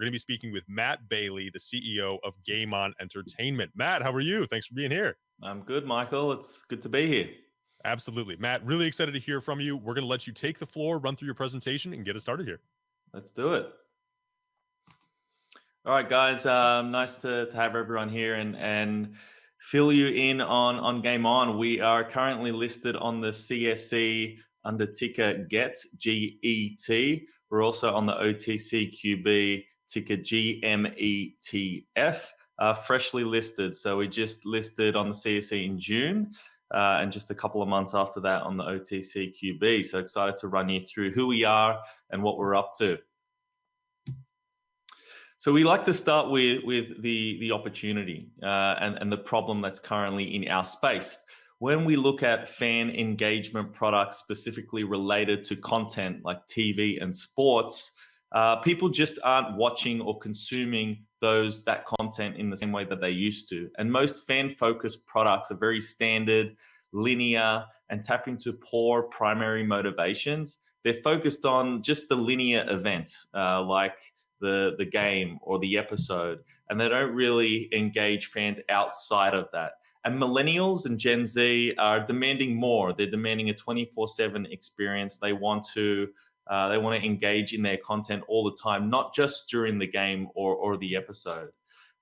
going to be speaking with Matt Bailey, the CEO of GameOn Entertainment. Matt, how are you? Thanks for being here. I'm good, Michael. It's good to be here. Absolutely. Matt, really excited to hear from you. We're going to let you take the floor, run through your presentation, and get us started here. Let's do it. All right, guys. Nice to have everyone here and fill you in on GameOn. We are currently listed on the CSE under ticker GET, G-E-T. We're also on the OTCQB ticker GMETF, freshly listed. So we just listed on the CSE in June. And just a couple of months after that on the OTCQB. So excited to run you through who we are and what we're up to. So we like to start with the opportunity and the problem that's currently in our space. When we look at fan engagement products specifically related to content like TV and sports, people just aren't watching or consuming that content in the same way that they used to. And most fan-focused products are very standard, linear, and tap into poor primary motivations. They're focused on just the linear event, like the game or the episode, and they don't really engage fans outside of that. And millennials and Gen Z are demanding more. They're demanding a 24/7 experience. They want to engage in their content all the time, not just during the game or the episode.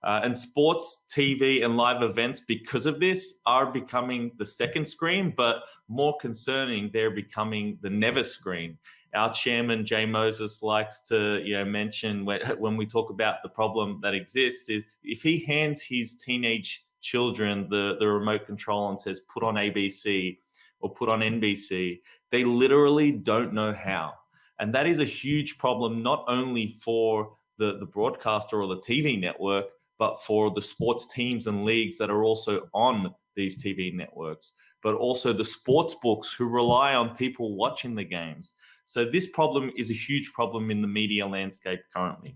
And sports, TV, and live events, because of this, are becoming the second screen, but more concerning, they're becoming the never screen. Our chairman, Jay Moses, likes to mention when we talk about the problem that exists is if he hands his teenage children the remote control and says, put on ABC or put on NBC, they literally don't know how. And that is a huge problem, not only for the broadcaster or the TV network, but for the sports teams and leagues that are also on these TV networks, but also the sports books who rely on people watching the games. So this problem is a huge problem in the media landscape currently.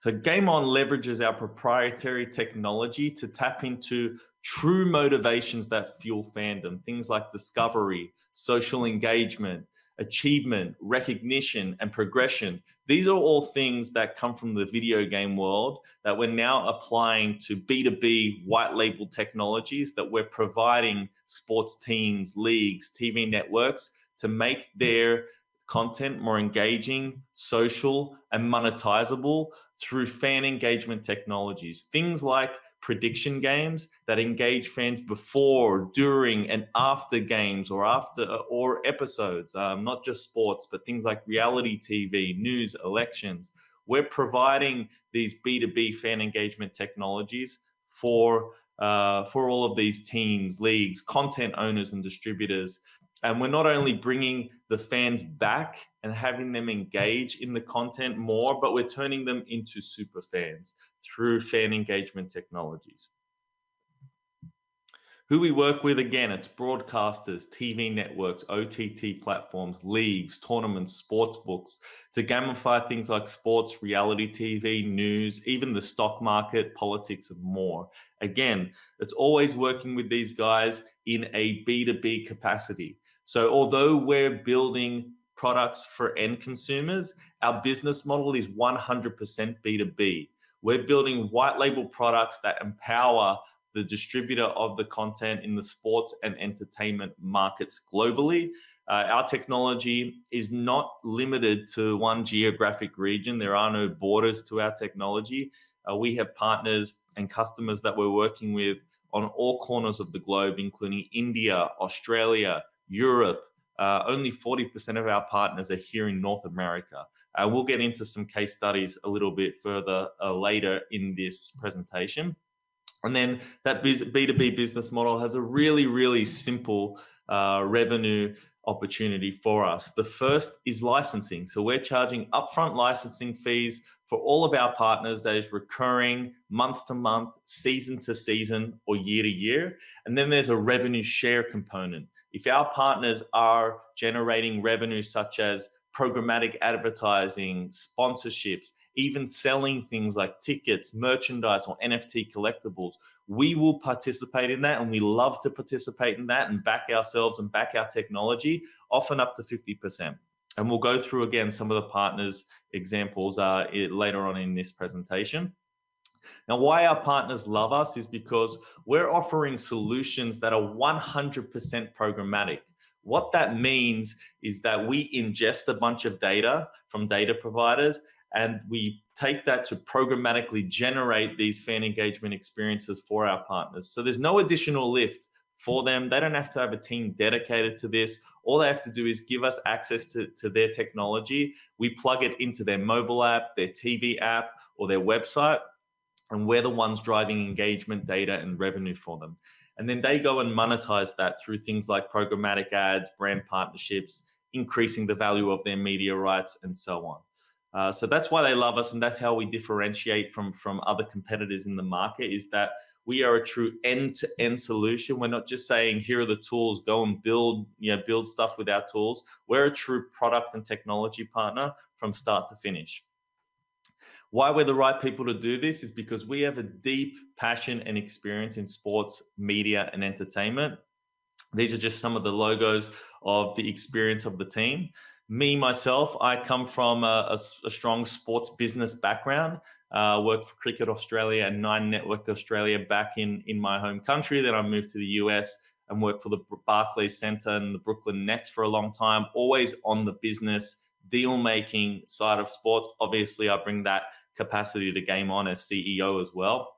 So GameOn leverages our proprietary technology to tap into true motivations that fuel fandom, things like discovery, social engagement, achievement, recognition, and progression. These are all things that come from the video game world that we're now applying to B2B white label technologies that we're providing sports teams, leagues, TV networks to make their content more engaging, social, and monetizable through fan engagement technologies. Things like prediction games that engage fans before, during, and after games or episodes, not just sports, but things like reality TV, news, elections. We're providing these B2B fan engagement technologies for all of these teams, leagues, content owners, and distributors. And we're not only bringing the fans back and having them engage in the content more, but we're turning them into super fans through fan engagement technologies. Who we work with, again, it's broadcasters, TV networks, OTT platforms, leagues, tournaments, sports books, to gamify things like sports, reality TV, news, even the stock market, politics, and more. Again, it's always working with these guys in a B2B capacity. So although we're building products for end consumers, our business model is 100% B2B. We're building white label products that empower the distributor of the content in the sports and entertainment markets globally. Our technology is not limited to one geographic region. There are no borders to our technology. We have partners and customers that we're working with on all corners of the globe, including India, Australia, Europe. Only 40% of our partners are here in North America. We'll get into some case studies a little bit further later in this presentation. And then that B2B business model has a really, really simple revenue opportunity for us. The first is licensing. So we're charging upfront licensing fees for all of our partners that is recurring month to month, season to season, or year to year. And then there's a revenue share component. If our partners are generating revenue such as programmatic advertising, sponsorships, even selling things like tickets, merchandise, or NFT collectibles, we will participate in that, and we love to participate in that and back ourselves and back our technology, often up to 50%. And we'll go through again some of the partners examples later on in this presentation. Now, why our partners love us is because we're offering solutions that are 100% programmatic. What that means is that we ingest a bunch of data from data providers and we take that to programmatically generate these fan engagement experiences for our partners. So there's no additional lift for them. They don't have to have a team dedicated to this. All they have to do is give us access to their technology. We plug it into their mobile app, their TV app, or their website, and we're the ones driving engagement, data, and revenue for them. And then they go and monetize that through things like programmatic ads, brand partnerships, increasing the value of their media rights, and so on. So that's why they love us, and that's how we differentiate from other competitors in the market, is that we are a true end-to-end solution. We're not just saying, here are the tools, go and build stuff with our tools. We're a true product and technology partner from start to finish. Why we're the right people to do this is because we have a deep passion and experience in sports, media, and entertainment. These are just some of the logos of the experience of the team. Me, myself, I come from a strong sports business background. Worked for Cricket Australia and Nine Network Australia back in my home country. Then I moved to the US and worked for the Barclays Center and the Brooklyn Nets for a long time, always on the business deal-making side of sports. Obviously, I bring that capacity to GameOn as CEO as well.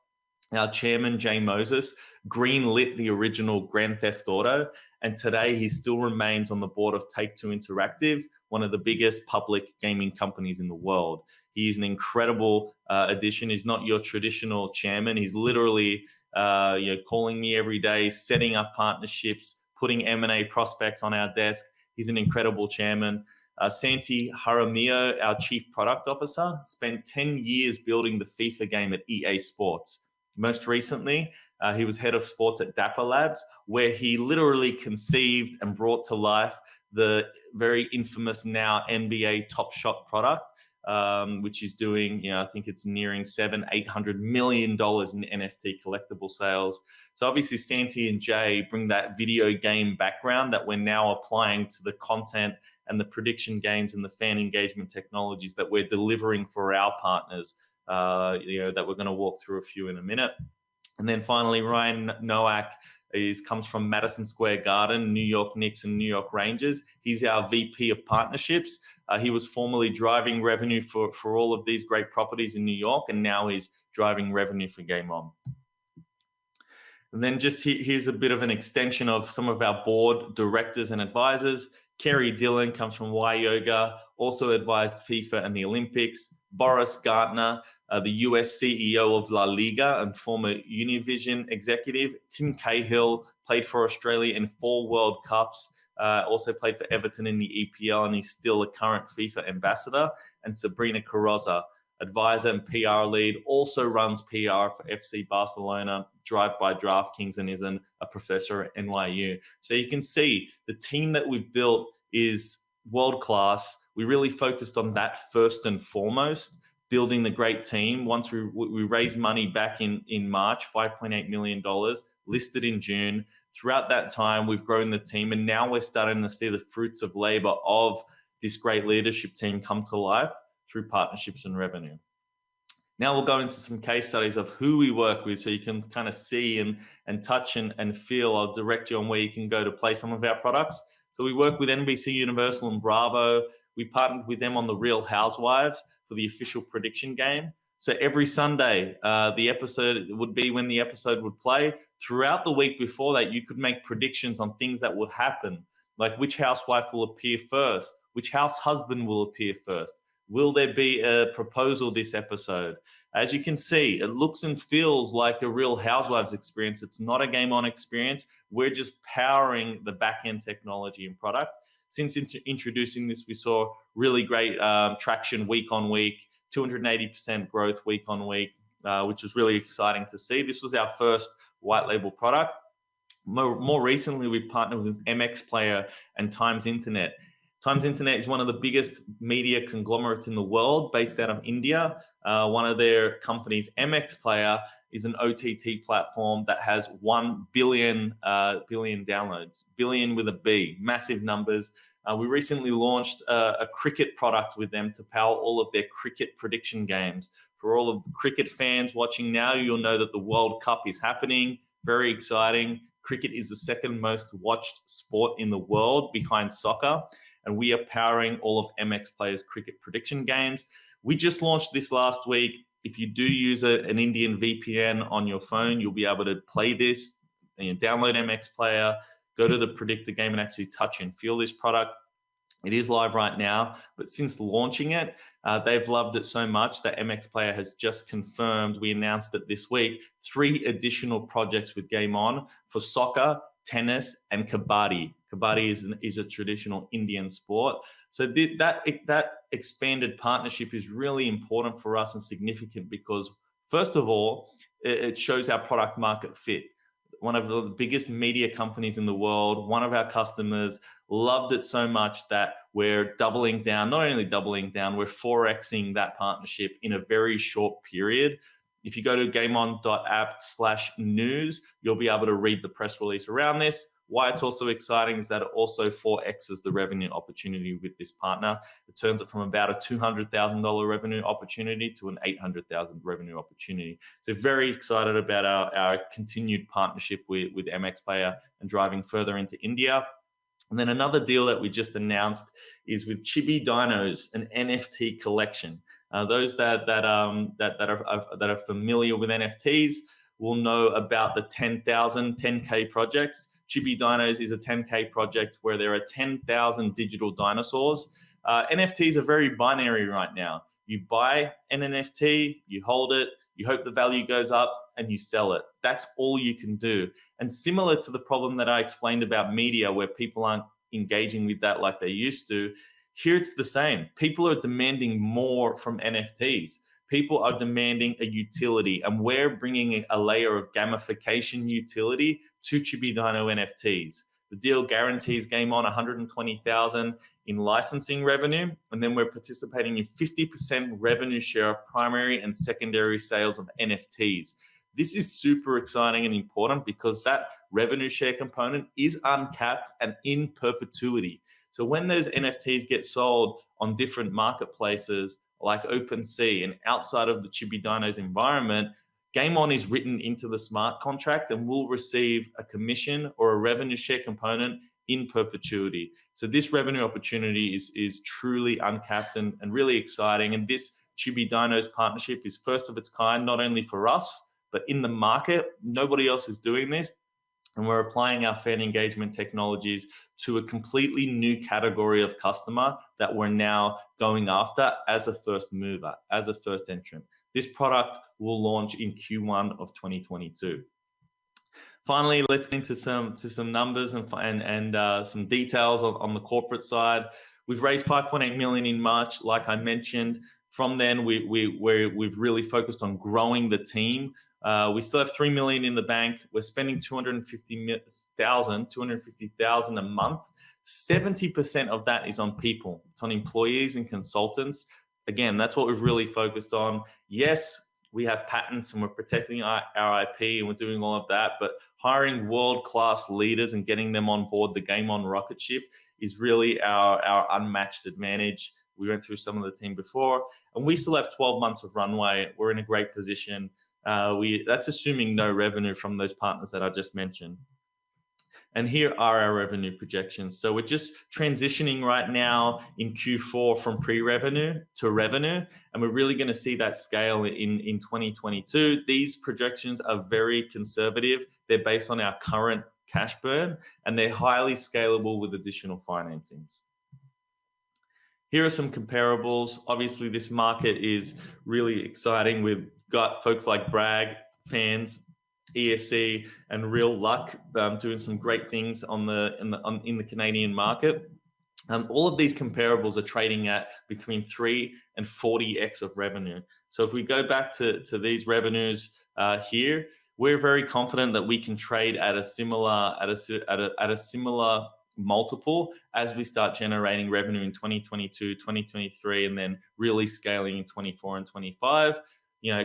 Our chairman, Jay Moses, greenlit the original Grand Theft Auto, and today he still remains on the board of Take-Two Interactive, one of the biggest public gaming companies in the world. He is an incredible addition. He's not your traditional chairman. He's literally calling me every day, setting up partnerships, putting M&A prospects on our desk. He's an incredible chairman. Santi Jaramillo, our Chief Product Officer, spent 10 years building the FIFA game at EA Sports. Most recently, he was head of sports at Dapper Labs, where he literally conceived and brought to life the very infamous now NBA Top Shot product, which is doing, I think it's nearing $700-800 million in NFT collectible sales. So obviously Santi and Jay bring that video game background that we're now applying to the content and the prediction games and the fan engagement technologies that we're delivering for our partners, that we're going to walk through a few in a minute. And then finally, Ryan Nowak comes from Madison Square Garden, New York Knicks and New York Rangers. He's our VP of Partnerships. He was formerly driving revenue for all of these great properties in New York, and now he's driving revenue for GameOn. And then just here's a bit of an extension of some of our board directors and advisors. Kerry Dillon comes from Y Yoga, also advised FIFA and the Olympics. Boris Gartner, the US CEO of La Liga and former Univision executive. Tim Cahill played for Australia in 4 World Cups, also played for Everton in the EPL, and he's still a current FIFA ambassador. And Sabrina Carrozza, advisor and PR lead, also runs PR for FC Barcelona, Drive by DraftKings, and is a professor at NYU. So you can see the team that we've built is world-class. We really focused on that first and foremost, building the great team. Once we raised money back in March, $5.8 million, listed in June. Throughout that time, we've grown the team, and now we're starting to see the fruits of labor of this great leadership team come to life through partnerships and revenue. Now we'll go into some case studies of who we work with, so you can kind of see and touch and feel. I'll direct you on where you can go to play some of our products. So we work with NBC Universal and Bravo. We partnered with them on The Real Housewives for the official prediction game. So every Sunday, the episode would be when the episode would play. Throughout the week before that, you could make predictions on things that would happen, like which housewife will appear first, which house husband will appear first. Will there be a proposal this episode? As you can see, it looks and feels like a Real Housewives experience. It's not a GameOn experience. We're just powering the back-end technology and product. Since introducing this, we saw really great traction week on week, 280% growth week on week, which was really exciting to see. This was our first white label product. More recently, we've partnered with MX Player and Times Internet. Times Internet is one of the biggest media conglomerates in the world, based out of India. One of their companies, MX Player, is an OTT platform that has 1 billion downloads, billion with a B, massive numbers. We recently launched a cricket product with them to power all of their cricket prediction games. For all of the cricket fans watching now, you'll know that the World Cup is happening. Very exciting. Cricket is the second most watched sport in the world behind soccer, and we are powering all of MX Player's cricket prediction games. We just launched this last week. If you do use an Indian VPN on your phone, you'll be able to play this, download MX Player, go to the predictor game and actually touch and feel this product. It is live right now, but since launching it, they've loved it so much that MX Player has just confirmed, we announced it this week, 3 additional projects with GameOn for soccer, tennis, and kabaddi. Kabaddi is a traditional Indian sport. So that expanded partnership is really important for us and significant because, first of all, it shows our product market fit. One of the biggest media companies in the world, one of our customers, loved it so much that we're doubling down, not only doubling down, we're 4xing that partnership in a very short period. If you go to gameon.app/news, you'll be able to read the press release around this. Why it's also exciting is that it also 4x's the revenue opportunity with this partner. It turns it from about a $200,000 revenue opportunity to an $800,000 revenue opportunity. So very excited about our continued partnership with MX Player and driving further into India. And then another deal that we just announced is with Chibi Dinos, an NFT collection. Those that are familiar with NFTs will know about the 10K projects. Chibi Dinos is a 10K project where there are 10,000 digital dinosaurs. NFTs are very binary right now. You buy an NFT, you hold it, you hope the value goes up, and you sell it. That's all you can do. And similar to the problem that I explained about media, where people aren't engaging with that like they used to, here it's the same. People are demanding more from NFTs. People are demanding a utility, and we're bringing a layer of gamification utility to Chibi Dino NFTs. The deal guarantees GameOn $120,000 in licensing revenue, and then we're participating in 50% revenue share of primary and secondary sales of NFTs. This is super exciting and important because that revenue share component is uncapped and in perpetuity. So when those NFTs get sold on different marketplaces like OpenSea and outside of the Chibi Dinos environment, GameOn is written into the smart contract and will receive a commission or a revenue share component in perpetuity. So this revenue opportunity is truly uncapped and really exciting. And this Chibi Dinos partnership is first of its kind, not only for us, but in the market. Nobody else is doing this. And we're applying our fan engagement technologies to a completely new category of customer that we're now going after as a first mover, as a first entrant. This product will launch in Q1 of 2022. Finally, let's get into some numbers and some details on the corporate side. We've raised 5.8 million in March, like I mentioned. From then, we've really focused on growing the team. We still have 3 million in the bank. We're spending 250,000 a month. 70% of that is on people. It's on employees and consultants. Again, that's what we've really focused on. Yes, we have patents and we're protecting our IP and we're doing all of that, but hiring world-class leaders and getting them on board the GameOn rocket ship is really our unmatched advantage. We went through some of the team before, and we still have 12 months of runway. We're in a great position. That's assuming no revenue from those partners that I just mentioned. And here are our revenue projections. So we're just transitioning right now in Q4 from pre-revenue to revenue, and we're really going to see that scale in 2022. These projections are very conservative. They're based on our current cash burn, and they're highly scalable with additional financings. Here are some comparables. Obviously, this market is really exciting. We've got folks like Bragg, Fans, ESC, and Real Luck doing some great things in the Canadian market. All of these comparables are trading at between 3 and 40x of revenue. So if we go back to these revenues here, we're very confident that we can trade at a similar multiple as we start generating revenue in 2022, 2023, and then really scaling in 24 and 25. You know,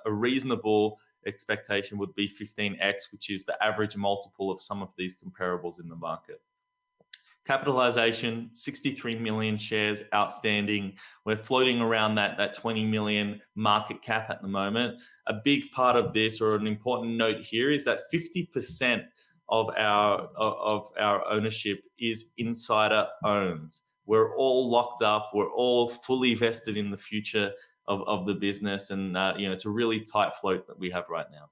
a reasonable expectation would be 15x, which is the average multiple of some of these comparables in the market. Capitalization, 63 million shares outstanding. We're floating around that 20 million market cap at the moment. A big part of this, or an important note here, is that 50% of our ownership is insider owned. We're all locked up. We're all fully vested in the future of the business, and it's a really tight float that we have right now.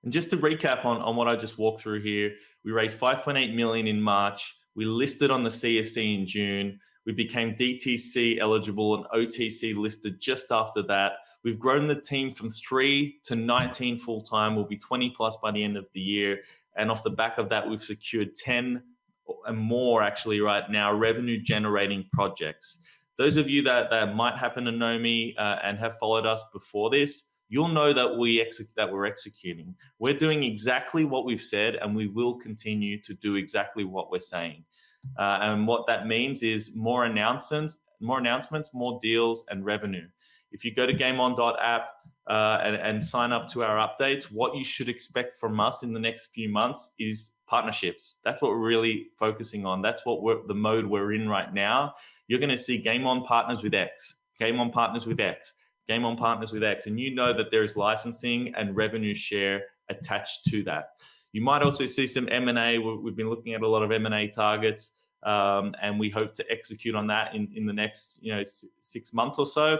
And just to recap on what I just walked through here, we raised 5.8 million in March. We listed on the CSE in June. We became DTC eligible and OTC listed just after that. We've grown the team from 3 to 19 full time. We'll be 20 plus by the end of the year. And off the back of that, we've secured 10 and more actually right now revenue generating projects. Those of you that might happen to know me and have followed us before this, you'll know that we're executing. We're doing exactly what we've said, and we will continue to do exactly what we're saying. And what that means is more announcements, more deals, and revenue. If you go to GameOn.app and sign up to our updates, what you should expect from us in the next few months is partnerships. That's what we're really focusing on. That's what the mode we're in right now. You're going to see GameOn partners with X, GameOn partners with X, GameOn partners with X, and you know that there is licensing and revenue share attached to that. You might also see some M&A. We've been looking at a lot of M&A targets, and we hope to execute on that in the next 6 months or so.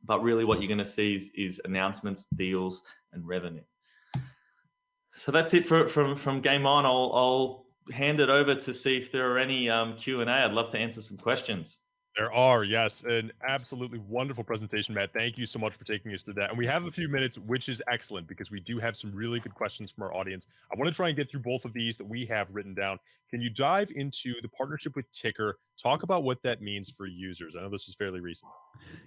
But really what you're going to see is announcements, deals, and revenue. So that's it from Game On. I'll hand it over to see if there are any Q&A. I'd love to answer some questions. There are, yes. An absolutely wonderful presentation, Matt. Thank you so much for taking us through that. And we have a few minutes, which is excellent because we do have some really good questions from our audience. I want to try and get through both of these that we have written down. Can you dive into the partnership with Ticker? Talk about what that means for users. I know this was fairly recent.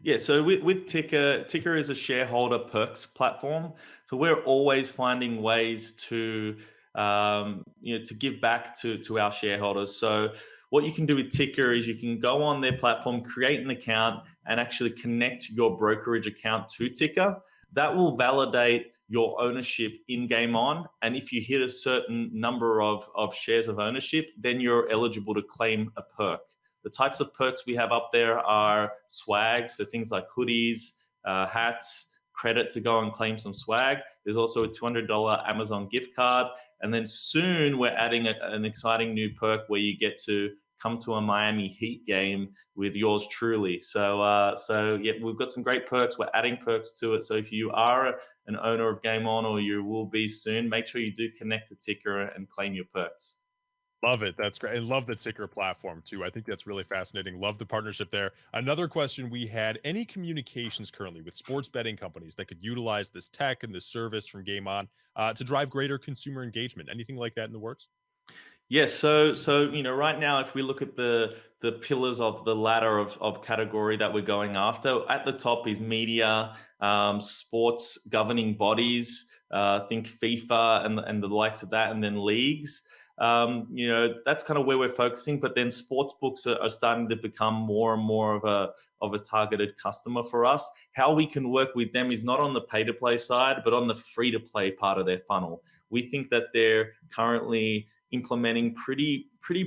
Yeah, so with Ticker is a shareholder perks platform. So we're always finding ways to to give back to our shareholders. So what you can do with Ticker is you can go on their platform, create an account, and actually connect your brokerage account to Ticker. That will validate your ownership in Game On. And if you hit a certain number of shares of ownership, then you're eligible to claim a perk. The types of perks we have up there are swag, so things like hoodies, hats, credit to go and claim some swag. There's also a $200 Amazon gift card. And then soon we're adding an exciting new perk where you get to come to a Miami Heat game with yours truly. So yeah, we've got some great perks. We're adding perks to it. So if you are an owner of Game On, or you will be soon, make sure you do connect to Ticker and claim your perks. Love it. That's great. And love the Ticker platform too. I think that's really fascinating. Love the partnership there. Another question we had, any communications currently with sports betting companies that could utilize this tech and this service from Game On to drive greater consumer engagement? Anything like that in the works? Yes, so right now, if we look at the pillars of the ladder of category that we're going after, at the top is media, sports governing bodies, think FIFA and the likes of that, and then leagues. That's kind of where we're focusing. But then sports books are starting to become more and more of a targeted customer for us. How we can work with them is not on the pay to play side, but on the free to play part of their funnel. We think that they're currently implementing pretty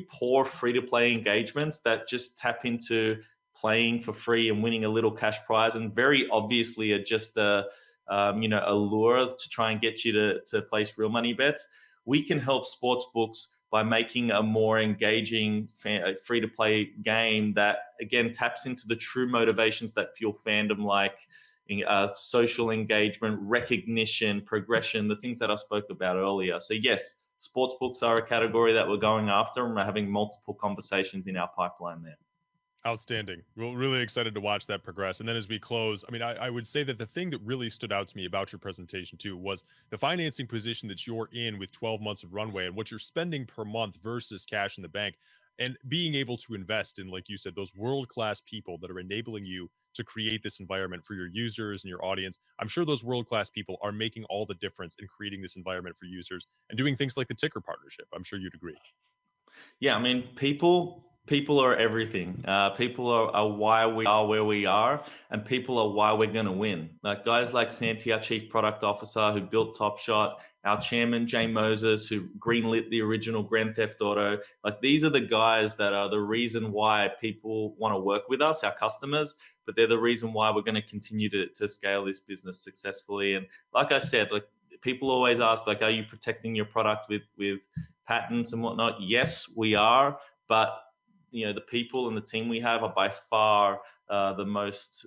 poor free to play engagements that just tap into playing for free and winning a little cash prize, and very obviously are just a lure to try and get you to place real money bets. We can help sports books by making a more engaging free to play game that again taps into the true motivations that fuel fandom, like social engagement, recognition, progression, the things that I spoke about earlier. So yes, sports books are a category that we're going after, and we're having multiple conversations in our pipeline there. Outstanding. We're really excited to watch that progress. And then as we close, I mean, I would say that the thing that really stood out to me about your presentation too was the financing position that you're in with 12 months of runway and what you're spending per month versus cash in the bank, and being able to invest in, like you said, those world-class people that are enabling you to create this environment for your users and your audience. I'm sure those world-class people are making all the difference in creating this environment for users and doing things like the Ticker partnership. I'm sure you'd agree. Yeah, I mean, people people are everything. People are why we are where we are, and people are why we're going to win. Like guys like Santi, our chief product officer, who built Top Shot, our chairman Jay Moses, who greenlit the original Grand Theft Auto. Like these are the guys that are the reason why people want to work with us, our customers. But they're the reason why we're going to continue to scale this business successfully. And like I said, like people always ask, like, are you protecting your product with patents and whatnot? Yes, we are. But the people and the team we have are by far the most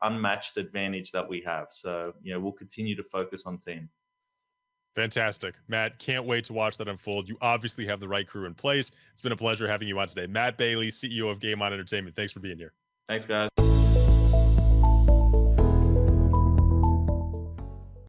unmatched advantage that we have. So we'll continue to focus on team. Fantastic, Matt. Can't wait to watch that unfold. You obviously have the right crew in place. It's been a pleasure having you on today. Matt Bailey, CEO of GameOn Entertainment. Thanks for being here. Thanks, guys.